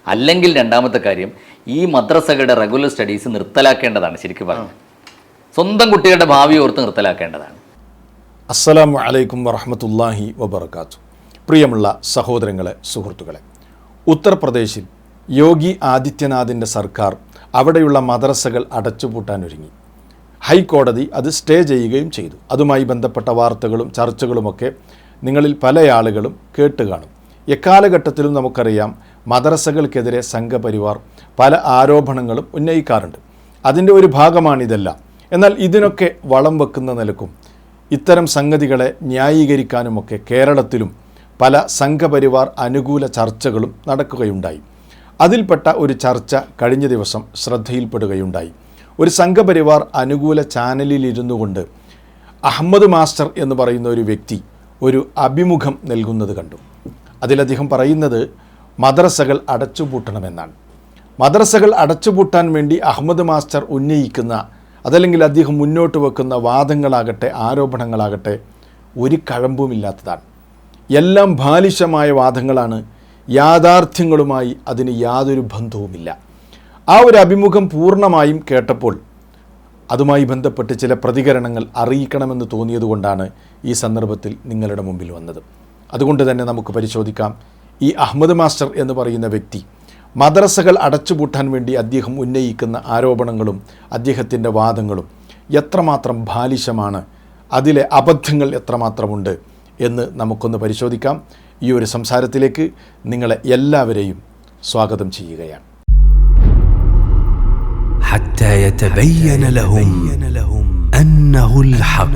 അല്ലെങ്കിൽ രണ്ടാമത്തെ കാര്യം ഈ മദ്രസകളുടെ റെഗുലർ സ്റ്റഡീസ് നിർത്തലാക്കേണ്ടതാണ്. ശരിക്കും പറഞ്ഞു സ്വന്തം കുട്ടികളുടെ ഭാവി ഓർത്ത് നിർത്തലാക്കേണ്ടതാണ്. അസ്സലാമു അലൈക്കും വറഹ്മത്തുള്ളാഹി വബറകാതുഹു. പ്രിയമുള്ള സഹോദരങ്ങളെ, സുഹൃത്തുക്കളെ, ഉത്തർപ്രദേശിൽ യോഗി ആദിത്യനാഥിൻ്റെ സർക്കാർ അവിടെയുള്ള മദ്രസകൾ അടച്ചുപൂട്ടാനൊരുങ്ങി. ഹൈക്കോടതി അത് സ്റ്റേ ചെയ്യുകയും ചെയ്തു. അതുമായി ബന്ധപ്പെട്ട വാർത്തകളും ചർച്ചകളുമൊക്കെ നിങ്ങളിൽ പല ആളുകളും കേട്ട് കാണും. എക്കാലഘട്ടത്തിലും നമുക്കറിയാം മദ്രസകൾക്കെതിരെ സംഘപരിവാർ പല ആരോപണങ്ങളും ഉന്നയിക്കാറുണ്ട്. അതിൻ്റെ ഒരു ഭാഗമാണിതെല്ലാം. എന്നാൽ ഇതിനൊക്കെ വളം വെക്കുന്ന നിലക്കും ഇത്തരം സംഗതികളെ ന്യായീകരിക്കാനുമൊക്കെ കേരളത്തിലും പല സംഘപരിവാർ അനുകൂല ചർച്ചകളും നടക്കുകയുണ്ടായി. അതിൽപ്പെട്ട ഒരു ചർച്ച കഴിഞ്ഞ ദിവസം ശ്രദ്ധയിൽപ്പെടുകയുണ്ടായി. ഒരു സംഘപരിവാർ അനുകൂല ചാനലിലിരുന്നു കൊണ്ട് അഹമ്മദ് മാസ്റ്റർ എന്ന് പറയുന്ന ഒരു വ്യക്തി ഒരു അഭിമുഖം നൽകുന്നത് കണ്ടു. അതിലദ്ദേഹം പറയുന്നത് മദ്രസകൾ അടച്ചുപൂട്ടണമെന്നാണ്. മദ്രസകൾ അടച്ചുപൂട്ടാൻ വേണ്ടി അഹമ്മദ് മാസ്റ്റർ ഉന്നയിക്കുന്ന അതല്ലെങ്കിൽ അദ്ദേഹം മുന്നോട്ട് വെക്കുന്ന വാദങ്ങളാകട്ടെ ആരോപണങ്ങളാകട്ടെ ഒരു കഴമ്പുമില്ലാത്തതാണ്. എല്ലാം ബാലിശമായ വാദങ്ങളാണ്. യാഥാർത്ഥ്യങ്ങളുമായി അതിന് യാതൊരു ബന്ധവുമില്ല. ആ ഒരു അഭിമുഖം പൂർണ്ണമായും കേട്ടപ്പോൾ അതുമായി ബന്ധപ്പെട്ട് ചില പ്രതികരണങ്ങൾ അറിയിക്കണമെന്ന് തോന്നിയതുകൊണ്ടാണ് ഈ സന്ദർഭത്തിൽ നിങ്ങളുടെ മുമ്പിൽ വന്നത്. അതുകൊണ്ട് തന്നെ നമുക്ക് പരിശോധിക്കാം. ഈ അഹമ്മദ് മാസ്റ്റർ എന്ന് പറയുന്ന വ്യക്തി മദ്രസകൾ അടച്ചുപൂട്ടാൻ വേണ്ടി അദ്ദേഹം ഉന്നയിക്കുന്ന ആരോപണങ്ങളും അദ്ദേഹത്തിൻ്റെ വാദങ്ങളും എത്രമാത്രം ബാലിശമാണ്, അതിലെ അബദ്ധങ്ങൾ എത്രമാത്രമുണ്ട് എന്ന് നമുക്കൊന്ന് പരിശോധിക്കാം. ഈ ഒരു സംസാരത്തിലേക്ക് നിങ്ങളെ എല്ലാവരെയും സ്വാഗതം ചെയ്യുകയാണ്. حتى يتبين لهم أنه الحق.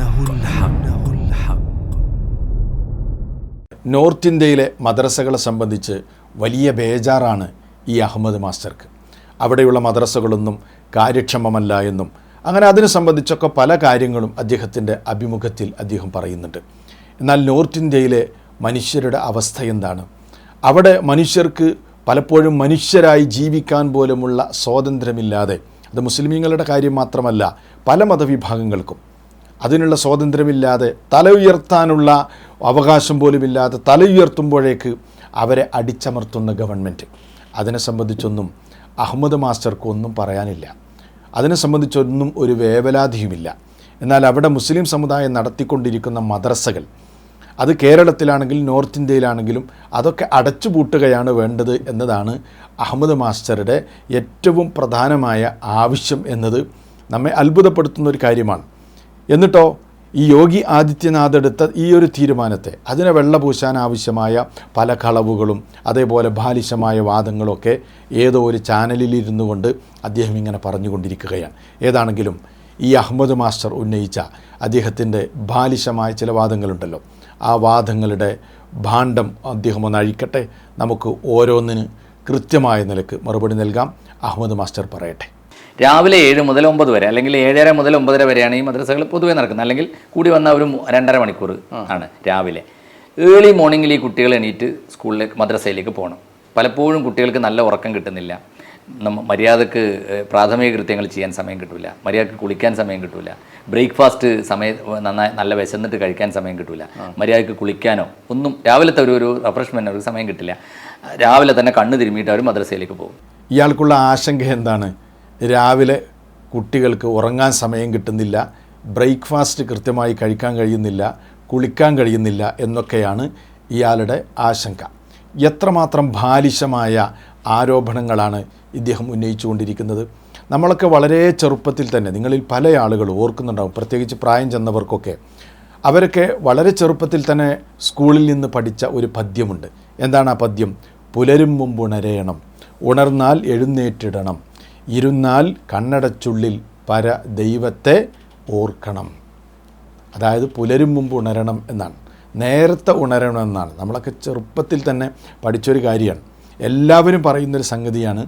നോർത്ത് ഇന്ത്യയിലെ മദ്രസകളെ സംബന്ധിച്ച് വലിയ ബേജാറാണ് ഈ അഹമ്മദ് മാസ്റ്റർക്ക്. അവിടെയുള്ള മദ്രസകളൊന്നും കാര്യക്ഷമമല്ല എന്നും അങ്ങനെ അതിനെ സംബന്ധിച്ചൊക്കെ പല കാര്യങ്ങളും അദ്ദേഹത്തിൻ്റെ അഭിമുഖത്തിൽ അദ്ദേഹം പറയുന്നുണ്ട്. എന്നാൽ നോർത്ത് ഇന്ത്യയിലെ മനുഷ്യരുടെ അവസ്ഥ എന്താണ്? അവിടെ മനുഷ്യർക്ക് പലപ്പോഴും മനുഷ്യരായി ജീവിക്കാൻ പോലുമുള്ള സ്വാതന്ത്ര്യമില്ലാതെ, അത് മുസ്ലിമീങ്ങളുടെ കാര്യം മാത്രമല്ല, പല മതവിഭാഗങ്ങൾക്കും അതിനുള്ള സ്വാതന്ത്ര്യമില്ലാതെ, തല ഉയർത്താനുള്ള അവകാശം പോലുമില്ലാതെ തല ഉയർത്തുമ്പോഴേക്ക് അവരെ അടിച്ചമർത്തുന്ന ഗവൺമെൻറ്. അതിനെ സംബന്ധിച്ചൊന്നും അഹമ്മദ് മാസ്റ്റർക്ക് ഒന്നും പറയാനില്ല. അതിനെ സംബന്ധിച്ചൊന്നും ഒരു വേവലാതിയുമില്ല. എന്നാൽ അവിടെ മുസ്ലിം സമുദായം നടത്തിക്കൊണ്ടിരിക്കുന്ന മദ്രസകൾ, അത് കേരളത്തിലാണെങ്കിലും നോർത്ത് ഇന്ത്യയിലാണെങ്കിലും അതൊക്കെ അടച്ചുപൂട്ടുകയാണ് വേണ്ടത് എന്നതാണ് അഹമ്മദ് മാസ്റ്ററുടെ ഏറ്റവും പ്രധാനമായ ആവശ്യം എന്നത് നമ്മെ അത്ഭുതപ്പെടുത്തുന്ന ഒരു കാര്യമാണ്. എന്നിട്ടോ ഈ യോഗി ആദിത്യനാഥ് എടുത്ത ഈ ഒരു തീരുമാനത്തെ, അതിനെ വെള്ളപൂശാൻ ആവശ്യമായ പല കളവുകളും അതേപോലെ ബാലിശമായ വാദങ്ങളൊക്കെ ഏതോ ഒരു ചാനലിലിരുന്നു കൊണ്ട് അദ്ദേഹം ഇങ്ങനെ പറഞ്ഞുകൊണ്ടിരിക്കുകയാണ്. ഏതാണെങ്കിലും ഈ അഹമ്മദ് മാസ്റ്റർ ഉന്നയിച്ച അദ്ദേഹത്തിൻ്റെ ബാലിശമായ ചില വാദങ്ങളുണ്ടല്ലോ, ആ വാദങ്ങളുടെ ഭാണ്ഡം അദ്ദേഹം ഒന്ന് അഴിക്കട്ടെ. നമുക്ക് ഓരോന്നിന് കൃത്യമായ നിലക്ക് മറുപടി നൽകാം. അഹമ്മദ് മാസ്റ്റർ പറയട്ടെ. രാവിലെ 7 മുതൽ 9 വരെ അല്ലെങ്കിൽ 7:30 മുതൽ 9:30 വരെയാണ് ഈ മദ്രസകൾ പൊതുവെ നടക്കുന്നത്. അല്ലെങ്കിൽ കൂടി വന്ന ഒരു 2.5 മണിക്കൂർ ആണ് രാവിലെ. ഏർലി മോർണിംഗിൽ ഈ കുട്ടികൾ എണീറ്റ് സ്കൂളിലേക്ക് മദ്രസയിലേക്ക് പോകണം. പലപ്പോഴും കുട്ടികൾക്ക് നല്ല ഉറക്കം കിട്ടുന്നില്ല. മര്യാദക്ക് പ്രാഥമിക കൃത്യങ്ങൾ ചെയ്യാൻ സമയം കിട്ടില്ല, മര്യാദക്ക് കുളിക്കാൻ സമയം കിട്ടില്ല, ബ്രേക്ക്ഫാസ്റ്റ് നന്നായി നല്ല വിശന്നിട്ട് കഴിക്കാൻ സമയം കിട്ടില്ല, മര്യാദക്ക് കുളിക്കാനോ ഒന്നും രാവിലത്തെ ഒരു റിഫ്രഷ്മെൻ്റ് ഒരു സമയം കിട്ടില്ല. രാവിലെ തന്നെ കണ്ണ് തിരുമ്മിയിട്ട് അവർ മദ്രസയിലേക്ക് പോകും. ഇയാൾക്കുള്ള ആശങ്ക എന്താണ്? രാവിലെ കുട്ടികൾക്ക് ഉറങ്ങാൻ സമയം കിട്ടുന്നില്ല, ബ്രേക്ക്ഫാസ്റ്റ് കൃത്യമായി കഴിക്കാൻ കഴിയുന്നില്ല, കുളിക്കാൻ കഴിയുന്നില്ല എന്നൊക്കെയാണ് ഇയാളുടെ ആശങ്ക. എത്രമാത്രം ബാലിശമായ ആരോപണങ്ങളാണ് ഇദ്ദേഹം ഉന്നയിച്ചുകൊണ്ടിരിക്കുന്നത്. നമ്മളൊക്കെ വളരെ ചെറുപ്പത്തിൽ തന്നെ, നിങ്ങളിൽ പല ആളുകൾ ഓർക്കുന്നുണ്ടാവും, പ്രത്യേകിച്ച് പ്രായം ചെന്നവർക്കൊക്കെ, അവരൊക്കെ വളരെ ചെറുപ്പത്തിൽ തന്നെ സ്കൂളിൽ നിന്ന് പഠിച്ച ഒരു പദ്യമുണ്ട്. എന്താണ് ആ പദ്യം? പുലരും മുമ്പ് ഉണരേണം, ഉണർന്നാൽ എഴുന്നേറ്റിടണം, ഇരുന്നാൽ കണ്ണടച്ചുള്ളിൽ പര ദൈവത്തെ ഓർക്കണം. അതായത് പുലരും മുമ്പ് ഉണരണം എന്നാണ്, നേരത്തെ ഉണരണം എന്നാണ്. നമ്മളൊക്കെ ചെറുപ്പത്തിൽ തന്നെ പഠിച്ചൊരു കാര്യമാണ്. എല്ലാവരും പറയുന്നൊരു സംഗതിയാണ്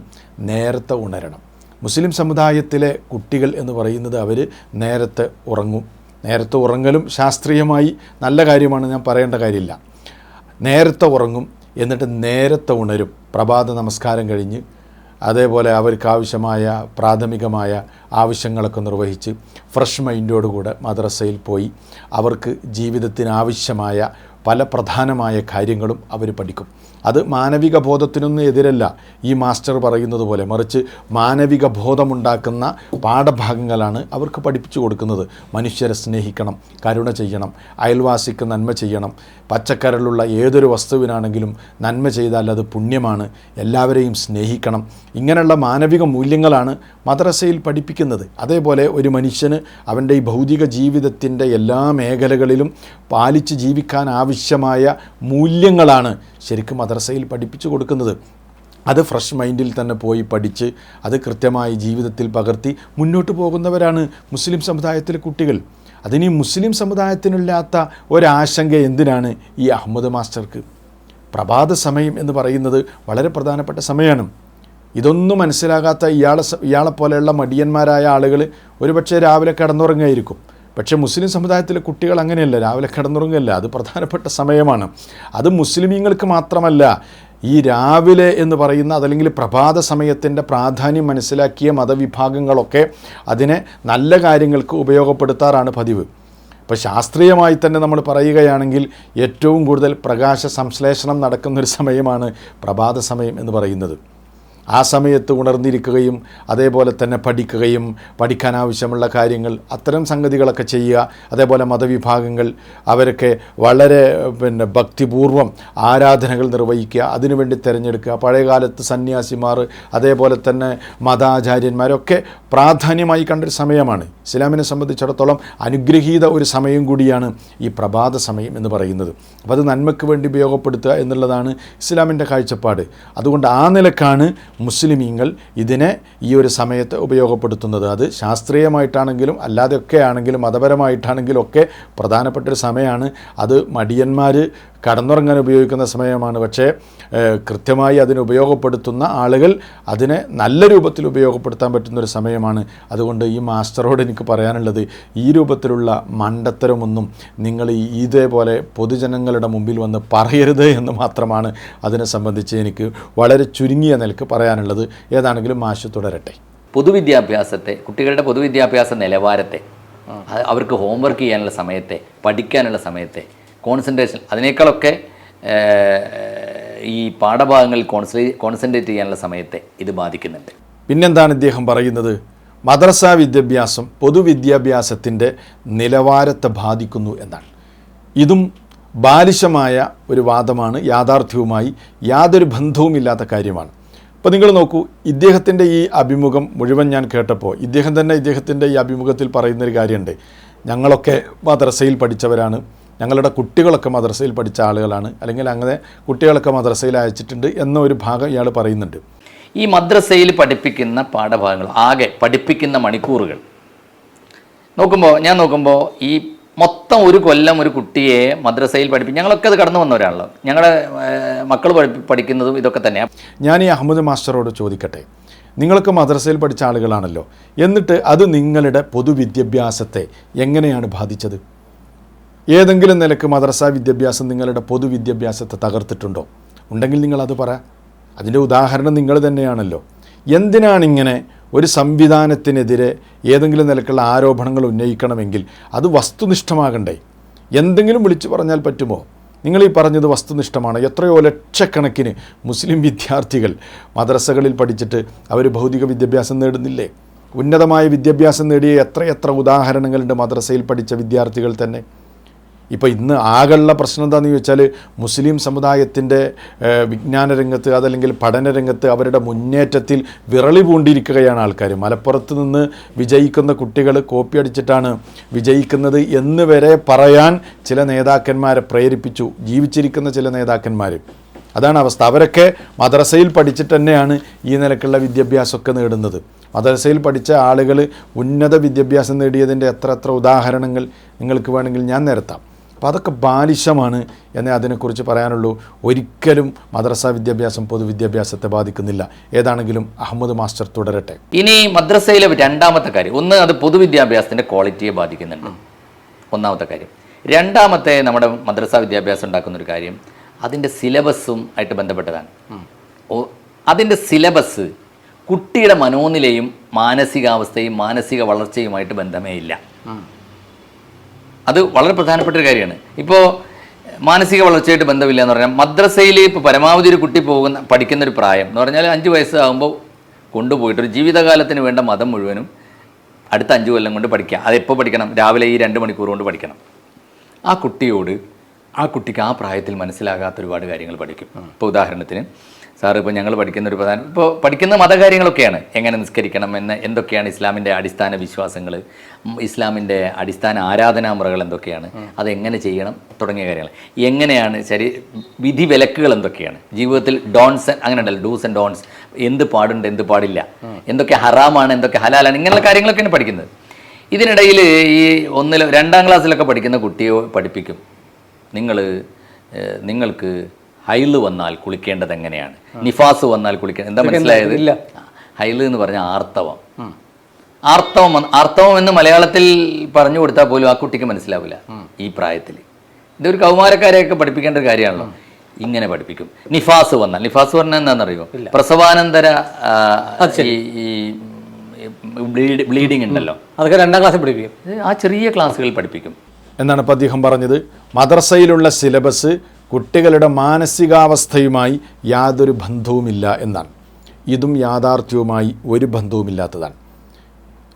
നേരത്തെ ഉണരണം. മുസ്ലിം സമുദായത്തിലെ കുട്ടികൾ എന്ന് പറയുന്നത് അവർ നേരത്തെ ഉറങ്ങും. നേരത്തെ ഉറങ്ങലും ശാസ്ത്രീയമായി നല്ല കാര്യമാണ്, ഞാൻ പറയേണ്ട കാര്യമില്ല. നേരത്തെ ഉറങ്ങും, എന്നിട്ട് നേരത്തെ ഉണരും. പ്രഭാത നമസ്കാരം കഴിഞ്ഞ് അതേപോലെ അവർക്ക് ആവശ്യമായ പ്രാഥമികമായ ആവശ്യങ്ങളൊക്കെ നിർവഹിച്ച് ഫ്രഷ് മൈൻഡോടുകൂടെ മദ്രസയിൽ പോയി അവർക്ക് ജീവിതത്തിന് ആവശ്യമായ പല പ്രധാനമായ കാര്യങ്ങളും അവർ പഠിക്കും. അത് മാനവിക ബോധത്തിനൊന്നും എതിരല്ല ഈ മാസ്റ്റർ പറയുന്നത് പോലെ, മറിച്ച് മാനവിക ബോധമുണ്ടാക്കുന്ന പാഠഭാഗങ്ങളാണ് അവർക്ക് പഠിപ്പിച്ചു കൊടുക്കുന്നത്. മനുഷ്യരെ സ്നേഹിക്കണം, കരുണ ചെയ്യണം, അയൽവാസിക്ക് നന്മ ചെയ്യണം, പച്ചക്കരലുള്ള ഏതൊരു വസ്തുവിനാണെങ്കിലും നന്മ ചെയ്താൽ അത് പുണ്യമാണ്, എല്ലാവരെയും സ്നേഹിക്കണം. ഇങ്ങനെയുള്ള മാനവിക മൂല്യങ്ങളാണ് മദ്രസയിൽ പഠിപ്പിക്കുന്നത്. അതേപോലെ ഒരു മനുഷ്യന് അവൻ്റെ ഈ ഭൗതിക ജീവിതത്തിൻ്റെ എല്ലാ മേഖലകളിലും പാലിച്ച് ജീവിക്കാൻ ആവശ്യമായ മൂല്യങ്ങളാണ് ശരിക്കും മദ്രസയിൽ പഠിപ്പിച്ചു കൊടുക്കുന്നത്. അത് ഫ്രഷ് മൈൻഡിൽ തന്നെ പോയി പഠിച്ച് അത് കൃത്യമായി ജീവിതത്തിൽ പകർത്തി മുന്നോട്ട് പോകുന്നവരാണ് മുസ്ലിം സമുദായത്തിലെ കുട്ടികൾ. അതിന് മുസ്ലിം സമുദായത്തിനില്ലാത്ത ഒരാശങ്ക എന്തിനാണ് ഈ അഹമ്മദ് മാസ്റ്റർക്ക്? പ്രഭാത സമയം എന്ന് പറയുന്നത് വളരെ പ്രധാനപ്പെട്ട സമയമാണ്. ഇതൊന്നും മനസ്സിലാകാത്ത ഇയാളെപ്പോലെയുള്ള മടിയന്മാരായ ആളുകൾ ഒരുപക്ഷെ രാവിലെ കിടന്നുറങ്ങായിരിക്കും. പക്ഷേ മുസ്ലിം സമുദായത്തിലെ കുട്ടികൾ അങ്ങനെയല്ല, രാവിലെ കിടന്നുറങ്ങല്ല, അത് പ്രധാനപ്പെട്ട സമയമാണ്. അത് മുസ്ലിമീങ്ങൾക്ക് മാത്രമല്ല, ഈ രാവിലെ എന്ന് പറയുന്ന അതല്ലെങ്കിൽ പ്രഭാത സമയത്തിൻ്റെ പ്രാധാന്യം മനസ്സിലാക്കിയ മതവിഭാഗങ്ങളൊക്കെ അതിനെ നല്ല കാര്യങ്ങൾക്ക് ഉപയോഗപ്പെടുത്താറാണ് പതിവ്. ഇപ്പോൾ ശാസ്ത്രീയമായി തന്നെ നമ്മൾ പറയുകയാണെങ്കിൽ ഏറ്റവും കൂടുതൽ പ്രകാശ സംശ്ലേഷണം നടക്കുന്നൊരു സമയമാണ് പ്രഭാത സമയം എന്ന് പറയുന്നത്. ആ സമയത്ത് ഉണർന്നിരിക്കുകയും അതേപോലെ തന്നെ പഠിക്കുകയും പഠിക്കാനാവശ്യമുള്ള കാര്യങ്ങൾ അത്തരം സംഗതികളൊക്കെ ചെയ്യുക. അതേപോലെ മതവിഭാഗങ്ങൾ അവരൊക്കെ വളരെ ഭക്തിപൂർവ്വം ആരാധനകൾ നിർവഹിക്കുക, അതിനുവേണ്ടി തിരഞ്ഞെടുക്കുക. പഴയകാലത്ത് സന്യാസിമാർ അതേപോലെ തന്നെ മതാചാര്യന്മാരൊക്കെ പ്രാധാന്യമായി കണ്ടൊരു സമയമാണ്. ഇസ്ലാമിനെ സംബന്ധിച്ചിടത്തോളം അനുഗ്രഹീത ഒരു സമയം കൂടിയാണ് ഈ പ്രഭാത സമയം എന്ന് പറയുന്നത്. അപ്പോൾ അത് നന്മയ്ക്ക് വേണ്ടി ഉപയോഗപ്പെടുത്തുക എന്നുള്ളതാണ് ഇസ്ലാമിൻ്റെ കാഴ്ചപ്പാട്. അതുകൊണ്ട് ആ നിലക്കാണ് മുസ്ലിമീങ്ങൾ ഇതിനെ ഈ ഒരു സമയത്ത് ഉപയോഗപ്പെടുത്തുന്നത്. അത് ശാസ്ത്രീയമായിട്ടാണെങ്കിലും അല്ലാതെയൊക്കെ ആണെങ്കിലും മതപരമായിട്ടാണെങ്കിലും ഒക്കെ പ്രധാനപ്പെട്ടൊരു സമയമാണ്. അത് മടിയന്മാർ കടന്നുറങ്ങാൻ ഉപയോഗിക്കുന്ന സമയമാണ്. പക്ഷേ കൃത്യമായി അതിനെ ഉപയോഗപ്പെടുത്തുന്ന ആളുകൾ അതിനെ നല്ല രൂപത്തിൽ ഉപയോഗപ്പെടുത്താൻ പറ്റുന്നൊരു സമയമാണ്. അതുകൊണ്ട് ഈ മാസ്റ്ററോട് എനിക്ക് പറയാനുള്ളത്, ഈ രൂപത്തിലുള്ള മണ്ടത്തരമൊന്നും നിങ്ങൾ ഇതേപോലെ പൊതുജനങ്ങളുടെ മുമ്പിൽ വന്ന് പറയരുത് എന്ന് മാത്രമാണ് അതിനെ സംബന്ധിച്ച് എനിക്ക് വളരെ ചുരുങ്ങിയ നിലക്ക് പറയാനുള്ളത്. ഏതാണെങ്കിലും മാഷ് തുടരട്ടെ. പൊതുവിദ്യാഭ്യാസത്തെ, കുട്ടികളുടെ പൊതുവിദ്യാഭ്യാസ നിലവാരത്തെ, അവർക്ക് ഹോംവർക്ക് ചെയ്യാനുള്ള സമയത്തെ, പഠിക്കാനുള്ള സമയത്തെ, കോൺസെൻട്രേഷൻ, അതിനേക്കാളൊക്കെ ഈ പാഠഭാഗങ്ങളിൽ കോൺസെൻട്രേറ്റ് ചെയ്യാനുള്ള സമയത്തെ ഇത് ബാധിക്കുന്നുണ്ട്. പിന്നെന്താണ് ഇദ്ദേഹം പറയുന്നത്? മദ്രസ വിദ്യാഭ്യാസം പൊതുവിദ്യാഭ്യാസത്തിൻ്റെ നിലവാരത്തെ ബാധിക്കുന്നു എന്നാണ്. ഇതും ബാലിശമായ ഒരു വാദമാണ്, യാഥാർത്ഥ്യവുമായി യാതൊരു ബന്ധവുമില്ലാത്ത കാര്യമാണ്. അപ്പോൾ നിങ്ങൾ നോക്കൂ, ഇദ്ദേഹത്തിൻ്റെ ഈ അഭിമുഖം മുഴുവൻ ഞാൻ കേട്ടപ്പോൾ ഇദ്ദേഹം തന്നെ ഇദ്ദേഹത്തിൻ്റെ ഈ അഭിമുഖത്തിൽ പറയുന്നൊരു കാര്യമുണ്ട്. ഞങ്ങളൊക്കെ മദ്രസയിൽ പഠിച്ചവരാണ്, ഞങ്ങളുടെ കുട്ടികളൊക്കെ മദ്രസയിൽ പഠിച്ച ആളുകളാണ്, അല്ലെങ്കിൽ അങ്ങനെ കുട്ടികളൊക്കെ മദ്രസയിൽ അയച്ചിട്ടുണ്ട് എന്ന ഒരു ഭാഗം ഇയാൾ പറയുന്നുണ്ട്. ഈ മദ്രസയിൽ പഠിപ്പിക്കുന്ന പാഠഭാഗങ്ങൾ, ആകെ പഠിപ്പിക്കുന്ന മണിക്കൂറുകൾ ഞാൻ നോക്കുമ്പോൾ ഈ മൊത്തം ഒരു കൊല്ലം ഒരു കുട്ടിയെ മദ്രസയിൽ പഠിപ്പിക്കും. ഞങ്ങളൊക്കെ അത് കടന്നു വന്നവരാണല്ലോ, ഞങ്ങളുടെ മക്കൾ പഠിക്കുന്നതും ഇതൊക്കെ തന്നെയാണ്. ഞാൻ ഈ അഹമ്മദ് മാസ്റ്ററോട് ചോദിക്കട്ടെ, നിങ്ങളൊക്കെ മദ്രസയിൽ പഠിച്ച ആളുകളാണല്ലോ, എന്നിട്ട് അത് നിങ്ങളുടെ പൊതുവിദ്യാഭ്യാസത്തെ എങ്ങനെയാണ് ബാധിച്ചത്? ഏതെങ്കിലും നിലക്ക് മദ്രസ വിദ്യാഭ്യാസം നിങ്ങളുടെ പൊതുവിദ്യാഭ്യാസത്തെ തകർത്തിട്ടുണ്ടോ? ഉണ്ടെങ്കിൽ നിങ്ങളത് പറ. അതിൻ്റെ ഉദാഹരണം നിങ്ങൾ തന്നെയാണല്ലോ. എന്തിനാണിങ്ങനെ ഒരു സംവിധാനത്തിനെതിരെ ഏതെങ്കിലും നിലക്കുള്ള ആരോപണങ്ങൾ ഉന്നയിക്കണമെങ്കിൽ അത് വസ്തുനിഷ്ഠമാകണ്ടേ? എന്തെങ്കിലും വിളിച്ചു പറഞ്ഞാൽ പറ്റുമോ? നിങ്ങൾ ഈ പറഞ്ഞത് വസ്തുനിഷ്ഠമാണ്. എത്രയോ ലക്ഷക്കണക്കിന് മുസ്ലിം വിദ്യാർത്ഥികൾ മദ്രസകളിൽ പഠിച്ചിട്ട് അവർ ഭൗതിക വിദ്യാഭ്യാസം നേടുന്നില്ലേ? ഉന്നതമായ വിദ്യാഭ്യാസം നേടിയ എത്രയെത്ര ഉദാഹരണങ്ങളുണ്ട് മദ്രസയിൽ പഠിച്ച വിദ്യാർത്ഥികൾ തന്നെ. ഇപ്പോൾ ഇന്ന് ആകെയുള്ള പ്രശ്നം എന്താണെന്ന് ചോദിച്ചാൽ, മുസ്ലിം സമുദായത്തിൻ്റെ വിജ്ഞാന രംഗത്ത് അതല്ലെങ്കിൽ പഠനരംഗത്ത് അവരുടെ മുന്നേറ്റത്തിൽ വിറളി പൂണ്ടിരിക്കുകയാണ് ആൾക്കാർ. മലപ്പുറത്ത് നിന്ന് വിജയിക്കുന്ന കുട്ടികൾ കോപ്പി അടിച്ചിട്ടാണ് വിജയിക്കുന്നത് എന്ന് വരെ പറയാൻ ചില നേതാക്കന്മാരെ പ്രേരിപ്പിച്ചു, ജീവിച്ചിരിക്കുന്ന ചില നേതാക്കന്മാർ. അതാണ് അവസ്ഥ. അവരൊക്കെ മദ്രസയിൽ പഠിച്ചിട്ട് തന്നെയാണ് ഈ നിലക്കുള്ള വിദ്യാഭ്യാസമൊക്കെ നേടുന്നത്. മദ്രസയിൽ പഠിച്ച ആളുകൾ ഉന്നത വിദ്യാഭ്യാസം നേടിയതിൻ്റെ എത്ര ഉദാഹരണങ്ങൾ നിങ്ങൾക്ക് വേണമെങ്കിൽ ഞാൻ നിരത്താം. അപ്പോൾ അതൊക്കെ ബാലിശമാണ് എന്നേ അതിനെക്കുറിച്ച് പറയാനുള്ളൂ. ഒരിക്കലും മദ്രസ വിദ്യാഭ്യാസം പൊതുവിദ്യാഭ്യാസത്തെ ബാധിക്കുന്നില്ല. ഏതാണെങ്കിലും അഹമ്മദ് മാസ്റ്റർ തുടരട്ടെ. ഇനി മദ്രസയിലെ രണ്ടാമത്തെ കാര്യം, ഒന്ന് അത് പൊതുവിദ്യാഭ്യാസത്തിൻ്റെ ക്വാളിറ്റിയെ ബാധിക്കുന്നുണ്ട്, ഒന്നാമത്തെ കാര്യം. രണ്ടാമത്തെ നമ്മുടെ മദ്രസ വിദ്യാഭ്യാസം ഉണ്ടാക്കുന്നൊരു കാര്യം അതിൻ്റെ സിലബസും ആയിട്ട് ബന്ധപ്പെട്ടതാണ്. അതിൻ്റെ സിലബസ് കുട്ടിയുടെ മനോനിലയും മാനസികാവസ്ഥയും മാനസിക വളർച്ചയുമായിട്ട് ബന്ധമേ ഇല്ല. അത് വളരെ പ്രധാനപ്പെട്ട ഒരു കാര്യമാണ്. ഇപ്പോൾ മാനസിക വളർച്ചയായിട്ട് ബന്ധമില്ല എന്ന് പറഞ്ഞാൽ മദ്രസയിൽ ഇപ്പോൾ പരമാവധി ഒരു കുട്ടി പഠിക്കുന്ന ഒരു പ്രായം എന്ന് പറഞ്ഞാൽ 5 വയസ്സാകുമ്പോൾ കൊണ്ടുപോയിട്ട് ഒരു ജീവിതകാലത്തിന് വേണ്ട മതം മുഴുവനും അടുത്ത 5 കൊല്ലം കൊണ്ട് പഠിക്കുക. അതെപ്പോൾ പഠിക്കണം? രാവിലെ ഈ 2 മണിക്കൂർ കൊണ്ട് പഠിക്കണം. ആ കുട്ടിക്ക് ആ പ്രായത്തിൽ മനസ്സിലാകാത്ത ഒരുപാട് കാര്യങ്ങൾ പഠിക്കും. ഇപ്പോൾ ഉദാഹരണത്തിന് സാറ് ഇപ്പോൾ ഞങ്ങൾ പഠിക്കുന്ന ഒരു ഇപ്പോൾ പഠിക്കുന്ന മതകാര്യങ്ങളൊക്കെയാണ്. എങ്ങനെ നിസ്കരിക്കണം എന്ന്, എന്തൊക്കെയാണ് ഇസ്ലാമിൻ്റെ അടിസ്ഥാന വിശ്വാസങ്ങൾ, ഇസ്ലാമിൻ്റെ അടിസ്ഥാന ആരാധനാമുറകൾ എന്തൊക്കെയാണ്, അതെങ്ങനെ ചെയ്യണം തുടങ്ങിയ കാര്യങ്ങൾ, എങ്ങനെയാണ് വിധി വിലക്കുകൾ എന്തൊക്കെയാണ്, ജീവിതത്തിൽ ഡോൺസ് അങ്ങനെ ഉണ്ടല്ലോ, ഡൂസ് ആൻഡ് ഡോൺസ്, എന്ത് പാടുണ്ട് എന്ത് പാടില്ല, എന്തൊക്കെ ഹറാമാണ് എന്തൊക്കെ ഹലാലാണ്, ഇങ്ങനെയുള്ള കാര്യങ്ങളൊക്കെയാണ് പഠിക്കുന്നത്. ഇതിനിടയിൽ ഈ 2ാം ക്ലാസ്സിലൊക്കെ പഠിക്കുന്ന കുട്ടിയെ പഠിപ്പിക്കും, നിങ്ങൾക്ക് ഹൈല് വന്നാൽ കുളിക്കേണ്ടത് എങ്ങനെയാണ്, നിഫാസ് വന്നാൽ കുളിക്കേണ്ടത്. എന്താ മനസ്സിലായത്? ഇല്ല. ഹൈല് എന്ന് പറഞ്ഞാൽ ആർത്തവം എന്ന് മലയാളത്തിൽ പറഞ്ഞു കൊടുത്താൽ പോലും ആ കുട്ടിക്ക് മനസ്സിലാവില്ല ഈ പ്രായത്തിൽ. ഇതൊരു കൗമാരക്കാരെയൊക്കെ പഠിപ്പിക്കേണ്ട ഒരു കാര്യമാണല്ലോ. ഇങ്ങനെ പഠിപ്പിക്കും. നിഫാസ് പറഞ്ഞാൽ എന്താണെന്നറിയോ? പ്രസവാനന്തര ബ്ലീഡിങ് ഉണ്ടല്ലോ, അതൊക്കെ 2ാം ക്ലാസ്സിൽ പഠിപ്പിക്കും. ആ ചെറിയ ക്ലാസ്സുകളിൽ പഠിപ്പിക്കും എന്നാണ് ഇപ്പോൾ അദ്ദേഹം പറഞ്ഞത്. മദ്രസയിലുള്ള സിലബസ് കുട്ടികളുടെ മാനസികാവസ്ഥയുമായി യാതൊരു ബന്ധവുമില്ല എന്നാണ്. ഇതും യാഥാർത്ഥ്യവുമായി ഒരു ബന്ധവുമില്ലാത്തതാണ്.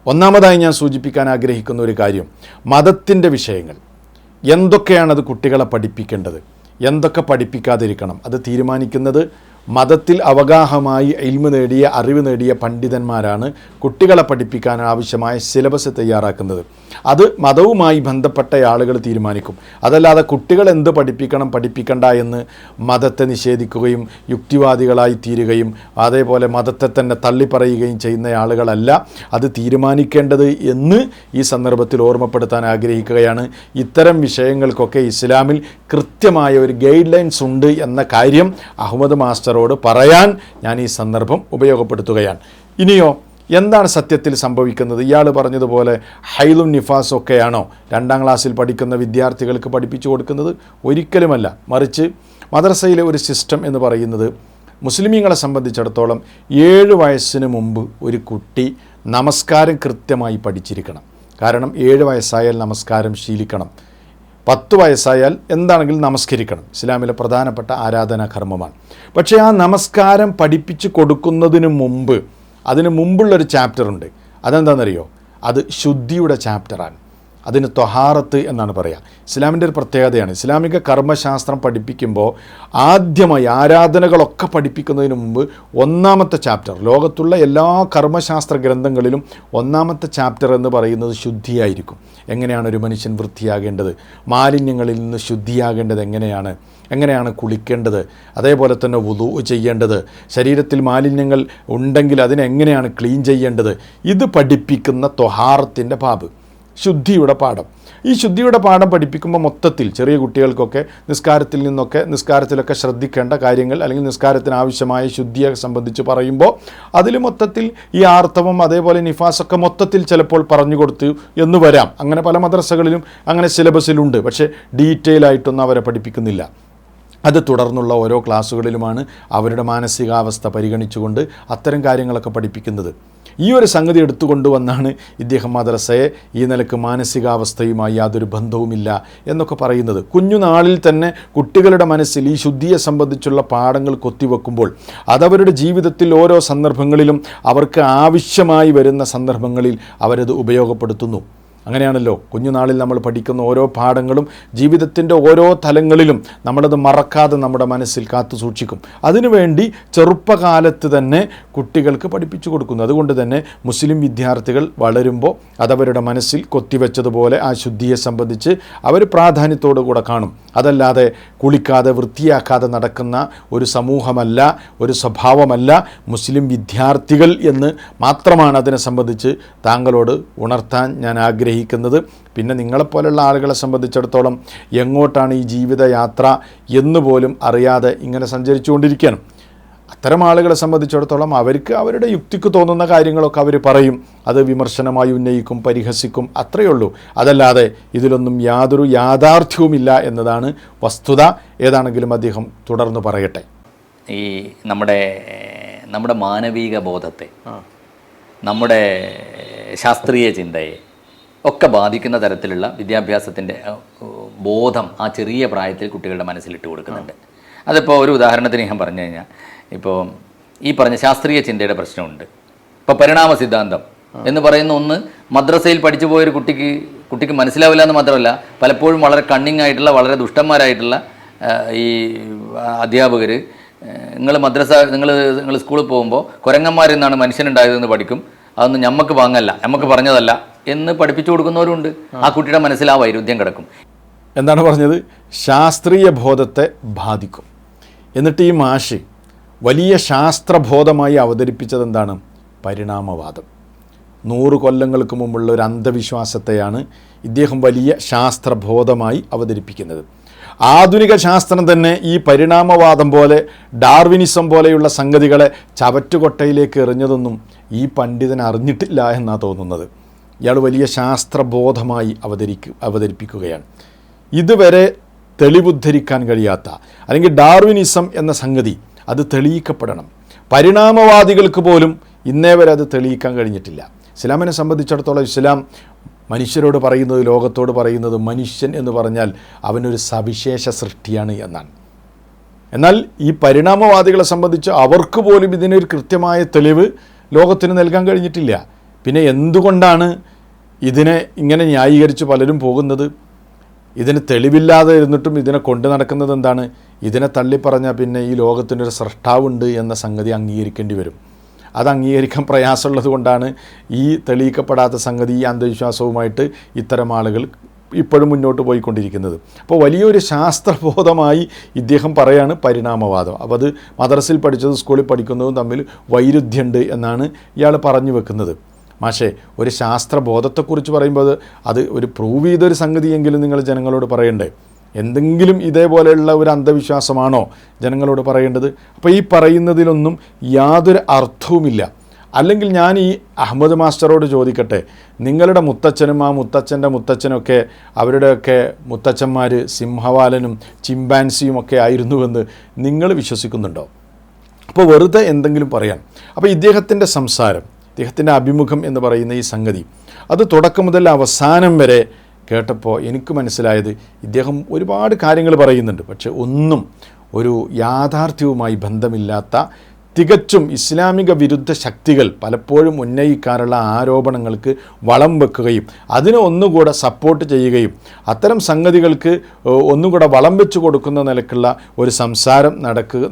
ഒന്നാമതായി ഞാൻ സൂചിപ്പിക്കാൻ ആഗ്രഹിക്കുന്ന ഒരു കാര്യം, മതത്തിൻ്റെ വിഷയങ്ങൾ എന്തൊക്കെയാണത് കുട്ടികളെ പഠിപ്പിക്കേണ്ടത്, എന്തൊക്കെ പഠിപ്പിക്കാതിരിക്കണം, അത് തീരുമാനിക്കുന്നത് മതത്തിൽ അവഗാഹമായി ഇൽമ് നേടിയ, അറിവ് നേടിയ പണ്ഡിതന്മാരാണ് കുട്ടികളെ പഠിപ്പിക്കാൻ ആവശ്യമായ സിലബസ് തയ്യാറാക്കുന്നത്. അത് മതവുമായി ബന്ധപ്പെട്ട ആളുകൾ തീരുമാനിക്കും. അതല്ലാതെ കുട്ടികൾ എന്ത് പഠിപ്പിക്കണം പഠിപ്പിക്കണ്ട എന്ന് മതത്തെ നിഷേധിക്കുകയും യുക്തിവാദികളായി തീരുകയും അതേപോലെ മതത്തെ തന്നെ തള്ളിപ്പറയുകയും ചെയ്യുന്ന ആളുകളല്ല അത് തീരുമാനിക്കേണ്ടത് എന്ന് ഈ സന്ദർഭത്തിൽ ഓർമ്മപ്പെടുത്താൻ ആഗ്രഹിക്കുകയാണ്. ഇത്തരം വിഷയങ്ങൾക്കൊക്കെ ഇസ്ലാമിൽ കൃത്യമായ ഒരു ഗൈഡ് ലൈൻസ് ഉണ്ട് എന്ന കാര്യം അഹമ്മദ് മാസ്റ്ററോട് പറയാൻ ഞാൻ ഈ സന്ദർഭം ഉപയോഗപ്പെടുത്തുകയാണ്. ഇനിയോ എന്താണ് സത്യത്തിൽ സംഭവിക്കുന്നത്? ഇയാൾ പറഞ്ഞതുപോലെ ഹൈലും നിഫാസും ഒക്കെയാണോ 2ാം ക്ലാസ്സിൽ പഠിക്കുന്ന വിദ്യാർത്ഥികൾക്ക് പഠിപ്പിച്ചു കൊടുക്കുന്നത്? ഒരിക്കലുമല്ല. മറിച്ച് മദ്രസയിലെ ഒരു സിസ്റ്റം എന്ന് പറയുന്നത് മുസ്ലിമീങ്ങളെ സംബന്ധിച്ചിടത്തോളം 7 വയസ്സിന് മുമ്പ് ഒരു കുട്ടി നമസ്കാരം കൃത്യമായി പഠിച്ചിരിക്കണം. കാരണം 7 വയസ്സായാൽ നമസ്കാരം ശീലിക്കണം. 10 വയസ്സായാൽ എന്താണെങ്കിലും നമസ്കരിക്കണം. ഇസ്ലാമിലെ പ്രധാനപ്പെട്ട ആരാധനാ കർമ്മമാണ്. പക്ഷേ ആ നമസ്കാരം പഠിപ്പിച്ചു കൊടുക്കുന്നതിന് മുമ്പ് അതിന് മുമ്പുള്ളൊരു ചാപ്റ്ററുണ്ട്. അതെന്താണെന്നറിയോ? അത് ശുദ്ധിയുടെ ചാപ്റ്ററാണ്. അതിന് ത്വഹാറത്ത് എന്നാണ് പറയുക. ഇസ്ലാമിൻ്റെ ഒരു പ്രത്യേകതയാണ്. ഇസ്ലാമിക കർമ്മശാസ്ത്രം പഠിപ്പിക്കുമ്പോൾ ആദ്യമായി ആരാധനകളൊക്കെ പഠിപ്പിക്കുന്നതിന് മുമ്പ് 1ാമത്തെ ചാപ്റ്റർ, ലോകത്തുള്ള എല്ലാ കർമ്മശാസ്ത്ര ഗ്രന്ഥങ്ങളിലും 1ാമത്തെ ചാപ്റ്റർ എന്ന് പറയുന്നത് ശുദ്ധിയായിരിക്കും. എങ്ങനെയാണ് ഒരു മനുഷ്യൻ വൃത്തിയാകേണ്ടത്, മാലിന്യങ്ങളിൽ നിന്ന് ശുദ്ധിയാകേണ്ടത് എങ്ങനെയാണ് കുളിക്കേണ്ടത്, അതേപോലെ തന്നെ വുളൂ ചെയ്യേണ്ടത്, ശരീരത്തിൽ മാലിന്യങ്ങൾ ഉണ്ടെങ്കിൽ അതിനെങ്ങനെയാണ് ക്ലീൻ ചെയ്യേണ്ടത്, ഇത് പഠിപ്പിക്കുന്ന ത്വഹാറത്തിൻ്റെ ബാബ്, ശുദ്ധിയുടെ പാഠം. ഈ ശുദ്ധിയുടെ പാഠം പഠിപ്പിക്കുമ്പോൾ മൊത്തത്തിൽ ചെറിയ കുട്ടികൾക്കൊക്കെ നിസ്കാരത്തിലൊക്കെ ശ്രദ്ധിക്കേണ്ട കാര്യങ്ങൾ അല്ലെങ്കിൽ നിസ്കാരത്തിന് ആവശ്യമായ ശുദ്ധിയെ സംബന്ധിച്ച് പറയുമ്പോൾ അതിൽ മൊത്തത്തിൽ ഈ ആർത്തവം അതേപോലെ നിഫാസൊക്കെ മൊത്തത്തിൽ ചിലപ്പോൾ പറഞ്ഞു കൊടുത്തു എന്ന് വരാം. അങ്ങനെ പല മദ്രസകളിലും അങ്ങനെ സിലബസിലുണ്ട്. പക്ഷേ ഡീറ്റെയിൽ ആയിട്ടൊന്നും അവരെ പഠിപ്പിക്കുന്നില്ല. അത് തുടർന്നുള്ള ഓരോ ക്ലാസ്സുകളിലുമാണ് അവരുടെ മാനസികാവസ്ഥ പരിഗണിച്ചുകൊണ്ട് അത്തരം കാര്യങ്ങളൊക്കെ പഠിപ്പിക്കുന്നത്. ഈ ഒരു സംഗതി എടുത്തുകൊണ്ടുവന്നാണ് ഇദ്ദേഹം മദ്രസയെ ഈ നിലക്ക് മാനസികാവസ്ഥയുമായി യാതൊരു ബന്ധവുമില്ല എന്നൊക്കെ പറയുന്നത്. കുഞ്ഞുനാളിൽ തന്നെ കുട്ടികളുടെ മനസ്സിൽ ഈ ശുദ്ധിയെ സംബന്ധിച്ചുള്ള പാഠങ്ങൾ കൊത്തിവെക്കുമ്പോൾ അതവരുടെ ജീവിതത്തിൽ ഓരോ സന്ദർഭങ്ങളിലും അവർക്ക് ആവശ്യമായി വരുന്ന സന്ദർഭങ്ങളിൽ അവരത് ഉപയോഗപ്പെടുത്തുന്നു. അങ്ങനെയാണല്ലോ കുഞ്ഞുനാളിൽ നമ്മൾ പഠിക്കുന്ന ഓരോ പാഠങ്ങളും ജീവിതത്തിൻ്റെ ഓരോ തലങ്ങളിലും നമ്മളത് മറക്കാതെ നമ്മുടെ മനസ്സിൽ കാത്തു സൂക്ഷിക്കും. അതിനുവേണ്ടി ചെറുപ്പകാലത്ത് തന്നെ കുട്ടികൾക്ക് പഠിപ്പിച്ചു കൊടുക്കുന്നു. അതുകൊണ്ട് തന്നെ മുസ്ലിം വിദ്യാർത്ഥികൾ വളരുമ്പോൾ അതവരുടെ മനസ്സിൽ കൊത്തിവെച്ചതുപോലെ ആ ശുദ്ധിയെ സംബന്ധിച്ച് അവർ പ്രാധാന്യത്തോടു കൂടെ കാണും. അതല്ലാതെ കുളിക്കാതെ വൃത്തിയാക്കാതെ നടക്കുന്ന ഒരു സമൂഹമല്ല, ഒരു സ്വഭാവമല്ല മുസ്ലിം വിദ്യാർത്ഥികൾ എന്ന് മാത്രമാണ് അതിനെ സംബന്ധിച്ച് താങ്കളോട് ഉണർത്താൻ ഞാൻ ആഗ്രഹിക്കുന്നത്. പിന്നെ നിങ്ങളെപ്പോലുള്ള ആളുകളെ സംബന്ധിച്ചിടത്തോളം എങ്ങോട്ടാണ് ഈ ജീവിതയാത്ര എന്നുപോലും അറിയാതെ ഇങ്ങനെ സഞ്ചരിച്ചുകൊണ്ടിരിക്കുകയാണ്. അത്തരം ആളുകളെ സംബന്ധിച്ചിടത്തോളം അവർക്ക് അവരുടെ യുക്തിക്ക് തോന്നുന്ന കാര്യങ്ങളൊക്കെ അവർ പറയും, അത് വിമർശനമായി ഉന്നയിക്കും, പരിഹസിക്കും, അത്രയേ ഉള്ളൂ. അതല്ലാതെ ഇതിലൊന്നും യാതൊരു യാഥാർത്ഥ്യവുമില്ല എന്നതാണ് വസ്തുത. ഏതാണെങ്കിലും അദ്ദേഹം തുടർന്ന് പറയട്ടെ. ഈ നമ്മുടെ മാനവിക ബോധത്തെ, നമ്മുടെ ശാസ്ത്രീയ ചിന്തയെ ഒക്കെ ബാധിക്കുന്ന തരത്തിലുള്ള വിദ്യാഭ്യാസത്തിൻ്റെ ബോധം ആ ചെറിയ പ്രായത്തിൽ കുട്ടികളുടെ മനസ്സിലിട്ട് കൊടുക്കുന്നുണ്ട്. അതിപ്പോൾ ഒരു ഉദാഹരണത്തിന് ഞാൻ പറഞ്ഞു കഴിഞ്ഞാൽ, ഇപ്പോൾ ഈ പറഞ്ഞ ശാസ്ത്രീയ ചിന്തയുടെ പ്രശ്നമുണ്ട്. ഇപ്പോൾ പരിണാമ സിദ്ധാന്തം എന്ന് പറയുന്ന ഒന്ന് മദ്രസയിൽ പഠിച്ചു പോയൊരു കുട്ടിക്ക് മനസ്സിലാവില്ല എന്ന് മാത്രമല്ല, പലപ്പോഴും വളരെ കണ്ണിങ് ആയിട്ടുള്ള, വളരെ ഈ അധ്യാപകർ നിങ്ങൾ സ്കൂളിൽ പോകുമ്പോൾ കുരങ്ങന്മാരിൽ നിന്നാണ് മനുഷ്യനുണ്ടായതെന്ന് പഠിക്കും, അതൊന്നും നമുക്ക് പറഞ്ഞതല്ല എന്ന് പഠിപ്പിച്ചു കൊടുക്കുന്നവരുണ്ട്. ആ കുട്ടിയുടെ മനസ്സിൽ ആ വൈരുദ്ധ്യം കിടക്കും. എന്താണ് പറഞ്ഞത്? ശാസ്ത്രീയ ബോധത്തെ ബാധിക്കും. എന്നിട്ട് ഈ മാഷ് വലിയ ശാസ്ത്രബോധമായി അവതരിപ്പിച്ചത് എന്താണ്? പരിണാമവാദം. 100 കൊല്ലങ്ങൾക്ക് മുമ്പുള്ള ഒരു അന്ധവിശ്വാസത്തെയാണ് ഇദ്ദേഹം വലിയ ശാസ്ത്രബോധമായി അവതരിപ്പിക്കുന്നത്. ആധുനിക ശാസ്ത്രം തന്നെ ഈ പരിണാമവാദം പോലെ, ഡാർവിനിസം പോലെയുള്ള സംഗതികളെ ചവറ്റുകൊട്ടയിലേക്ക് എറിഞ്ഞതൊന്നും ഈ പണ്ഡിതൻ അറിഞ്ഞിട്ടില്ല എന്നാണ് തോന്നുന്നത്. ഇയാൾ വലിയ ശാസ്ത്രബോധമായി അവതരിപ്പിക്കുകയാണ്. ഇതുവരെ തെളിവുദ്ധരിക്കാൻ കഴിയാത്ത, അല്ലെങ്കിൽ ഡാർവിനിസം എന്ന സംഗതി അത് തെളിയിക്കപ്പെടണം. പരിണാമവാദികൾക്ക് പോലും ഇന്നേ വരെ അത് തെളിയിക്കാൻ കഴിഞ്ഞിട്ടില്ല. ഇസ്ലാമിനെ സംബന്ധിച്ചിടത്തോളം ഇസ്ലാം മനുഷ്യരോട് പറയുന്നത്, ലോകത്തോട് പറയുന്നത്, മനുഷ്യൻ എന്ന് പറഞ്ഞാൽ അവനൊരു സവിശേഷ സൃഷ്ടിയാണ് എന്നാണ്. എന്നാൽ ഈ പരിണാമവാദികളെ സംബന്ധിച്ച് അവർക്ക് പോലും ഇതിനൊരു കൃത്യമായ തെളിവ് ലോകത്തിന് നൽകാൻ കഴിഞ്ഞിട്ടില്ല. പിന്നെ എന്തുകൊണ്ടാണ് ഇതിനെ ഇങ്ങനെ ന്യായീകരിച്ച് പലരും പോകുന്നത്? ഇതിന് തെളിവില്ലാതെ ഇരുന്നിട്ടും ഇതിനെ കൊണ്ടു നടക്കുന്നത് എന്താണ്? ഇതിനെ തള്ളിപ്പറഞ്ഞാൽ പിന്നെ ഈ ലോകത്തിനൊരു സൃഷ്ടാവുണ്ട് എന്ന സംഗതി അംഗീകരിക്കേണ്ടി വരും. അത് അംഗീകരിക്കാൻ പ്രയാസമുള്ളത് കൊണ്ടാണ് ഈ തെളിയിക്കപ്പെടാത്ത സംഗതി, ഈ അന്ധവിശ്വാസവുമായിട്ട് ഇത്തരം ആളുകൾ ഇപ്പോഴും മുന്നോട്ട് പോയിക്കൊണ്ടിരിക്കുന്നത്. അപ്പോൾ വലിയൊരു ശാസ്ത്രബോധമായി ഇദ്ദേഹം പറയാണ് പരിണാമവാദം. അപ്പോൾ അത് മദ്രസയിൽ പഠിച്ചതും സ്കൂളിൽ പഠിക്കുന്നതും തമ്മിൽ വൈരുദ്ധ്യമുണ്ട് എന്നാണ് ഇയാൾ പറഞ്ഞു വെക്കുന്നത്. മാഷേ, ഒരു ശാസ്ത്രബോധത്തെക്കുറിച്ച് പറയുമ്പോൾ അത് ഒരു പ്രൂവ് ചെയ്തൊരു സംഗതിയെങ്കിലും നിങ്ങൾ ജനങ്ങളോട് പറയണ്ടേ? എന്തെങ്കിലും ഇതേപോലെയുള്ള ഒരു അന്ധവിശ്വാസമാണോ ജനങ്ങളോട് പറയേണ്ടത്? അപ്പോൾ ഈ പറയുന്നതിലൊന്നും യാതൊരു അർത്ഥവുമില്ല. അല്ലെങ്കിൽ ഞാൻ ഈ അഹമ്മദ് മാസ്റ്ററോട് ചോദിക്കട്ടെ, നിങ്ങളുടെ മുത്തച്ഛനും ആ മുത്തച്ഛൻ്റെ മുത്തച്ഛനൊക്കെ അവരുടെയൊക്കെ മുത്തച്ഛന്മാർ സിംഹവാലനും ചിമ്പാൻസിയും ഒക്കെ ആയിരുന്നുവെന്ന് നിങ്ങൾ വിശ്വസിക്കുന്നുണ്ടോ? അപ്പോൾ വെറുതെ എന്തെങ്കിലും പറയാൻ. അപ്പോൾ ഇദ്ദേഹത്തിൻ്റെ സംസാരം, ഇദ്ദേഹത്തിൻ്റെ അഭിമുഖം എന്ന് പറയുന്ന ഈ സംഗതി, അത് തുടക്കം മുതൽ അവസാനം വരെ കേട്ടപ്പോൾ എനിക്ക് മനസ്സിലായത് ഇദ്ദേഹം ഒരുപാട് കാര്യങ്ങൾ പറയുന്നുണ്ട്, പക്ഷെ ഒന്നും ഒരു യാഥാർത്ഥ്യവുമായി ബന്ധമില്ലാത്ത, തികച്ചും ഇസ്ലാമിക വിരുദ്ധ ശക്തികൾ പലപ്പോഴും ഉന്നയിക്കാറുള്ള ആരോപണങ്ങൾക്ക് വളം വെക്കുകയും അതിനെ ഒന്നുകൂടെ സപ്പോർട്ട് ചെയ്യുകയും അത്തരം സംഗതികൾക്ക് ഒന്നുകൂടെ വളം വെച്ച് കൊടുക്കുന്ന നിലക്കുള്ള ഒരു സംസാരം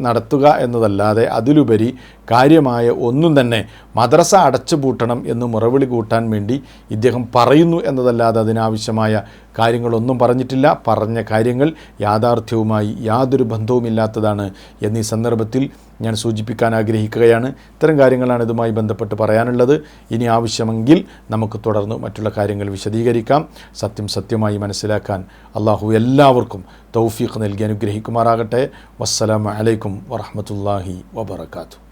നടത്തുക എന്നതല്ലാതെ അതിലുപരി കാര്യമായ ഒന്നും തന്നെ മദ്രസ അടച്ചുപൂട്ടണം എന്ന് മുറവിളി കൂട്ടാൻ വേണ്ടി ഇദ്ദേഹം പറയുന്നു എന്നതല്ലാതെ അതിനാവശ്യമായ കാര്യങ്ങളൊന്നും പറഞ്ഞിട്ടില്ല. പറഞ്ഞ കാര്യങ്ങൾ യാഥാർത്ഥ്യവുമായി യാതൊരു ബന്ധവുമില്ലാത്തതാണ് എന്നീ സന്ദർഭത്തിൽ ഞാൻ സൂചിപ്പിക്കാൻ ആഗ്രഹിക്കുകയാണ്. ഇത്തരം കാര്യങ്ങളാണ് ഇതുമായി ബന്ധപ്പെട്ട് പറയാനുള്ളത്. ഇനി ആവശ്യമെങ്കിൽ നമുക്ക് തുടർന്ന് മറ്റുള്ള കാര്യങ്ങൾ വിശദീകരിക്കാം. സത്യം സത്യമായി മനസ്സിലാക്കാൻ അള്ളാഹു എല്ലാവർക്കും തൗഫീഖ് നൽകി അനുഗ്രഹിക്കുമാറാകട്ടെ. വസ്സലാമു അലൈക്കും വറഹ്മത്തുള്ളാഹി വബറകാതുഹു.